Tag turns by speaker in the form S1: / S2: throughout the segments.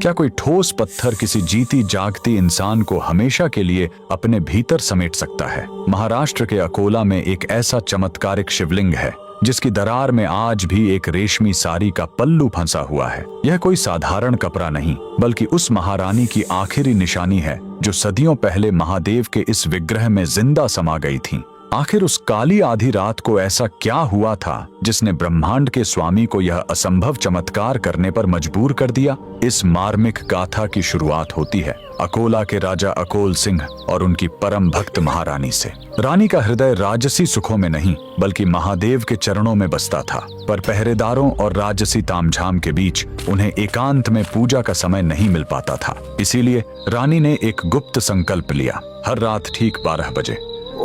S1: क्या कोई ठोस पत्थर किसी जीती जागती इंसान को हमेशा के लिए अपने भीतर समेट सकता है? महाराष्ट्र के अकोला में एक ऐसा चमत्कारिक शिवलिंग है जिसकी दरार में आज भी एक रेशमी साड़ी का पल्लू फंसा हुआ है। यह कोई साधारण कपड़ा नहीं, बल्कि उस महारानी की आखिरी निशानी है जो सदियों पहले महादेव के इस विग्रह में जिंदा समा गई थी। आखिर उस काली आधी रात को ऐसा क्या हुआ था जिसने ब्रह्मांड के स्वामी को यह असंभव चमत्कार करने पर मजबूर कर दिया? इस मार्मिक गाथा की शुरुआत होती है अकोला के राजा अकोल सिंह और उनकी परम भक्त महारानी से। रानी का हृदय राजसी सुखों में नहीं बल्कि महादेव के चरणों में बसता था, पर पहरेदारों और राजसी तामझाम के बीच उन्हें एकांत में पूजा का समय नहीं मिल पाता था। इसीलिए रानी ने एक गुप्त संकल्प लिया। हर रात ठीक 12 बजे,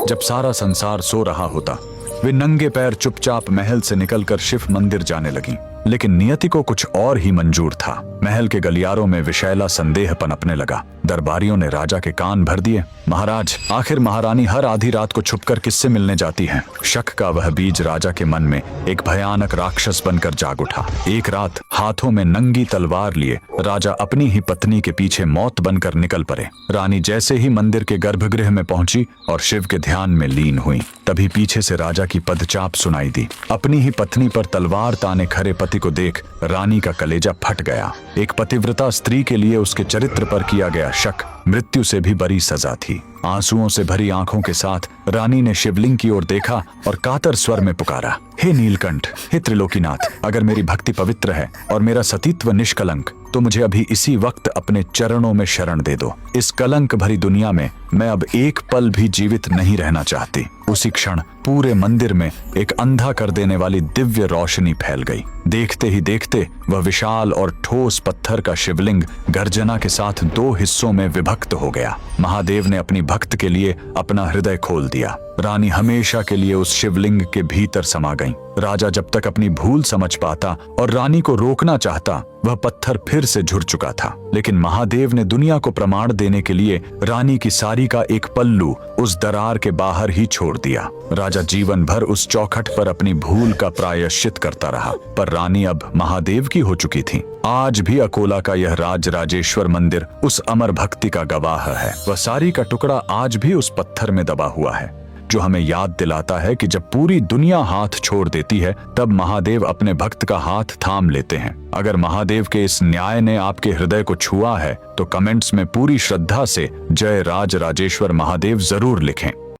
S1: जब सारा संसार सो रहा होता, वे नंगे पैर चुपचाप महल से निकलकर शिव मंदिर जाने लगीं। लेकिन नियति को कुछ और ही मंजूर था। महल के गलियारों में विषैला संदेह पनपने लगा। दरबारियों ने राजा के कान भर दिए। महाराज, आखिर महारानी हर आधी रात को छुपकर किससे मिलने जाती हैं? शक का वह बीज राजा के मन में एक भयानक राक्षस बनकर जाग उठा। एक रात हाथों में नंगी तलवार लिए राजा अपनी ही पत्नी के पीछे मौत बनकर निकल पड़े। रानी जैसे ही मंदिर के गर्भगृह में पहुंची और शिव के ध्यान में लीन हुई, तभी पीछे से राजा की पदचाप सुनाई दी। अपनी ही पत्नी पर तलवार ताने खड़े पति को देख रानी का कलेजा फट गया। एक पतिव्रता स्त्री के लिए उसके चरित्र पर किया गया शक मृत्यु से भी बड़ी सजा थी। आंसुओं से भरी आंखों के साथ रानी ने शिवलिंग की ओर देखा और कातर स्वर में पुकारा, हे नीलकंठ, हे त्रिलोकीनाथ, अगर मेरी भक्ति पवित्र है और मेरा सतीत्व निष्कलंक, तो मुझे अभी इसी वक्त अपने चरणों में शरण दे दो। इस कलंक भरी दुनिया में मैं अब एक पल भी जीवित नहीं रहना चाहती। उसी क्षण पूरे मंदिर में एक अंधा कर देने वाली दिव्य रोशनी फैल गई। देखते ही देखते वह विशाल और ठोस पत्थर का शिवलिंग गर्जना के साथ 2 हिस्सों में विभक्त हो गया। महादेव ने अपनी भक्त के लिए अपना हृदय खोल दिया। रानी हमेशा के लिए उस शिवलिंग के भीतर समा गईं। राजा जब तक अपनी भूल समझ पाता और रानी को रोकना चाहता, वह पत्थर फिर से झुर चुका था। लेकिन महादेव ने दुनिया को प्रमाण देने के लिए रानी की साड़ी का एक पल्लू उस दरार के बाहर ही छोड़ दिया। राजा जीवन भर उस चौखट पर अपनी भूल का प्रायश्चित करता रहा, पर रानी अब महादेव की हो चुकी थी। आज भी अकोला का यह राजराजेश्वर मंदिर उस अमर भक्ति का गवाह है। वह साड़ी का टुकड़ा आज भी उस पत्थर में दबा हुआ है, जो हमें याद दिलाता है कि जब पूरी दुनिया हाथ छोड़ देती है, तब महादेव अपने भक्त का हाथ थाम लेते हैं। अगर महादेव के इस न्याय ने आपके हृदय को छुआ है, तो कमेंट्स में पूरी श्रद्धा से जय राजराजेश्वर महादेव जरूर लिखें।